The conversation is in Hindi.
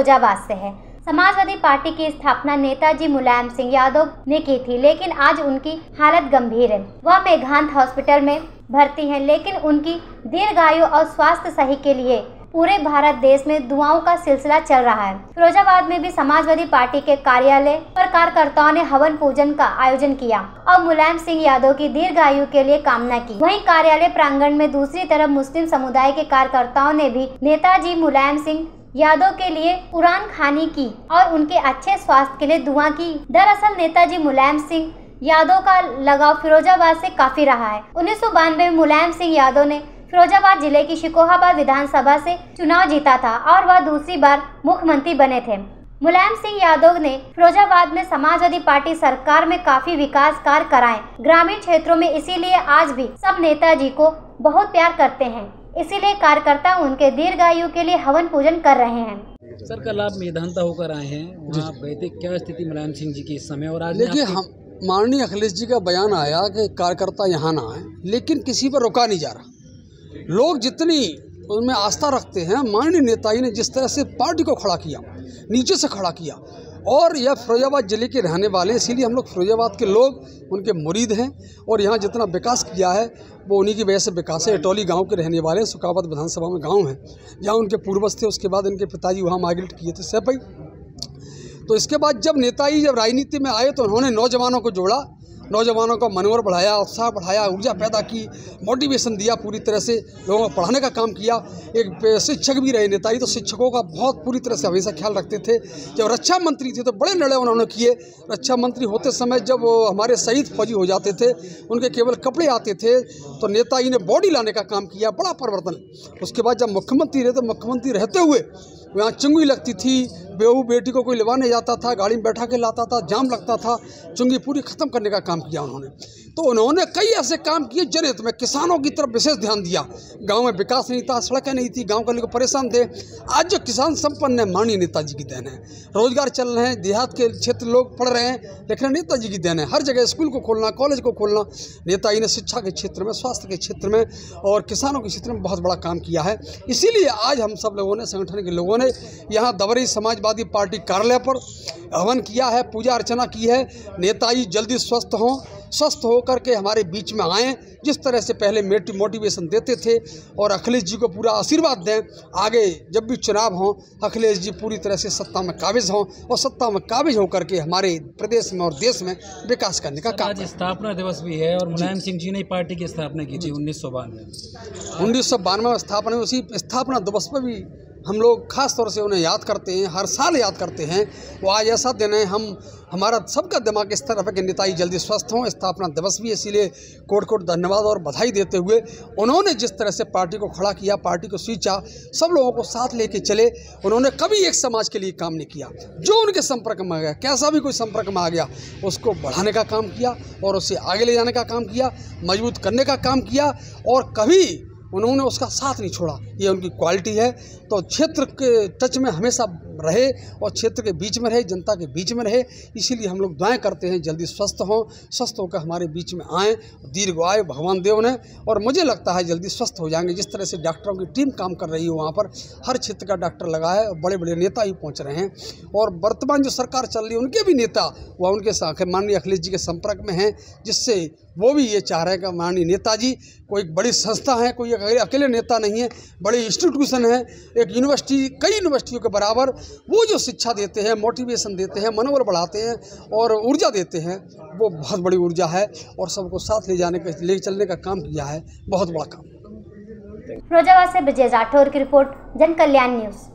फिरोजाबाद से है। समाजवादी पार्टी की स्थापना नेताजी मुलायम सिंह यादव ने की थी, लेकिन आज उनकी हालत गंभीर है। वह मेघांत हॉस्पिटल में भर्ती हैं, लेकिन उनकी दीर्घायु और स्वास्थ्य सही के लिए पूरे भारत देश में दुआओं का सिलसिला चल रहा है। फिरोजाबाद में भी समाजवादी पार्टी के कार्यालय पर कार्यकर्ताओं ने हवन पूजन का आयोजन किया और मुलायम सिंह यादव की दीर्घायु के लिए कामना की। वहीं कार्यालय प्रांगण में दूसरी तरफ मुस्लिम समुदाय के कार्यकर्ताओं ने भी नेताजी मुलायम सिंह यादव के लिए कुरान खानी की और उनके अच्छे स्वास्थ्य के लिए दुआ की। दरअसल नेताजी मुलायम सिंह यादव का लगाव फिरोजाबाद से काफी रहा है। 1992 में मुलायम सिंह यादव ने फिरोजाबाद जिले की शिकोहाबाद विधानसभा से चुनाव जीता था और वह दूसरी बार मुख्यमंत्री बने थे। मुलायम सिंह यादव ने फिरोजाबाद में समाजवादी पार्टी सरकार में काफी विकास कार्य कराए ग्रामीण क्षेत्रों में, इसीलिए आज भी सब नेताजी को बहुत प्यार करते हैं। इसीलिए कार्यकर्ता उनके दीर्घायु के लिए हवन पूजन कर रहे हैं। सर, कल आप मेधांता होकर आए हैं, वहाँ बैठे, क्या स्थिति मुलायम सिंह जी की इस समय? और आज देखिए, हम माननीय अखिलेश जी का बयान आया कि कार्यकर्ता यहाँ ना आए, लेकिन किसी पर रोका नहीं जा रहा। लोग जितनी उनमें आस्था रखते हैं, माननीय नेताजी ने जिस तरह से पार्टी को खड़ा किया, नीचे से खड़ा किया, और यह फिरोजाबाद जिले के रहने वाले, इसीलिए हम लोग फिरोजाबाद के लोग उनके मुरीद हैं। और यहाँ जितना विकास किया है वो उन्हीं की वजह से विकास है। एटौली गांव के रहने वाले, सुकावत विधानसभा में गांव है जहाँ उनके पूर्वज थे। उसके बाद इनके पिताजी वहाँ माइग्रेट किए थे सैपई। तो इसके बाद जब नेताजी जब राजनीति में आए तो उन्होंने नौजवानों को जोड़ा, नौजवानों का मनोबल बढ़ाया, उत्साह बढ़ाया, ऊर्जा पैदा की, मोटिवेशन दिया, पूरी तरह से लोगों को पढ़ाने का काम किया। एक शिक्षक भी रहे नेताजी, तो शिक्षकों का बहुत पूरी तरह से हमेशा ख्याल रखते थे। जब रक्षा मंत्री थे तो बड़े निर्णय उन्होंने किए। रक्षा मंत्री होते समय जब हमारे शहीद फौजी हो जाते थे, उनके केवल कपड़े आते थे, तो नेताजी ने बॉडी लाने का काम किया, बड़ा परिवर्तन। उसके बाद जब मुख्यमंत्री रहे तो मुख्यमंत्री रहते हुए वहाँ चुंगी लगती थी, बेहू बेटी को कोई लेवाने जाता था, गाड़ी में बैठा के लाता था, जाम लगता था, चुंगी पूरी ख़त्म करने का काम किया उन्होंने। तो उन्होंने कई ऐसे काम किए जनहित में, किसानों की तरफ विशेष ध्यान दिया। गांव में विकास नहीं था, सड़कें नहीं थी, गांव के लोग परेशान थे। आज जो किसान संपन्न है, माननीय नेताजी की देन है। रोजगार चल रहे हैं, देहात के क्षेत्र लोग पढ़ रहे हैं, लेकिन नेताजी की देन है। हर जगह स्कूल को खोलना, कॉलेज को खोलना, नेताजी ने शिक्षा के क्षेत्र में, स्वास्थ्य के क्षेत्र में और किसानों के क्षेत्र में बहुत बड़ा काम किया है। इसीलिए आज हम सब लोगों ने, संगठन के लोगों ने यहाँ दबरी समाजवादी पार्टी कार्यालय पर हवन किया है, पूजा अर्चना की है। नेताजी जल्दी स्वस्थ हों, स्वस्थ होकर के हमारे बीच में आएँ। जिस तरह से पहले मोटिवेशन देते थे और अखिलेश जी को पूरा आशीर्वाद दें, आगे जब भी चुनाव हों अखिलेश जी पूरी तरह से सत्ता में काबिज हों और सत्ता में काबिज होकर के हमारे प्रदेश में और देश में विकास करने का काम। आज स्थापना दिवस भी है और मुलायम सिंह जी ने पार्टी की स्थापना की थी 1992 में स्थापना। उसी स्थापना दिवस पर भी हम लोग खास तौर से उन्हें याद करते हैं, हर साल याद करते हैं। वो आज ऐसा दिन है, हमारा सबका दिमाग इस तरफ है कि नेताजी जल्दी स्वस्थ हों। स्थापना दिवस भी, इसीलिए कोट कोट धन्यवाद और बधाई देते हुए उन्होंने जिस तरह से पार्टी को खड़ा किया, पार्टी को सींचा, सब लोगों को साथ लेके चले। उन्होंने कभी एक समाज के लिए काम नहीं किया। जो उनके संपर्क में आ गया, कैसा भी कोई संपर्क में आ गया, उसको बढ़ाने का काम किया और उसे आगे ले जाने का काम किया, मजबूत करने का काम किया, और कभी उन्होंने उसका साथ नहीं छोड़ा। ये उनकी क्वालिटी है। तो क्षेत्र के टच में हमेशा रहे और क्षेत्र के बीच में रहे, जनता के बीच में रहे। इसीलिए हम लोग दुआएं करते हैं जल्दी स्वस्थ हों, स्वस्थ होकर हमारे बीच में आएँ, दीर्घायु भगवान देव ने। और मुझे लगता है जल्दी स्वस्थ हो जाएंगे। जिस तरह से डॉक्टरों की टीम काम कर रही है, वहाँ पर हर क्षेत्र का डॉक्टर लगा है और बड़े बड़े नेता ही पहुँच रहे हैं। और वर्तमान जो सरकार चल रही है, उनके भी नेता वह उनके साथ माननीय अखिलेश जी के संपर्क में हैं, जिससे वो भी ये चाह रहे हैं कि माननीय नेताजी कोई बड़ी संस्था है, कोई अकेले नेता नहीं है, बड़ी इंस्टीट्यूशन है, एक यूनिवर्सिटी, कई यूनिवर्सिटियों के बराबर वो जो शिक्षा देते हैं, मोटिवेशन देते हैं, मनोबल बढ़ाते हैं और ऊर्जा देते हैं, वो बहुत बड़ी ऊर्जा है और सबको साथ ले चलने का काम किया है। बहुत बड़ा काम। फिरोजाबाद से विजय राठौर की रिपोर्ट, जन कल्याण न्यूज़।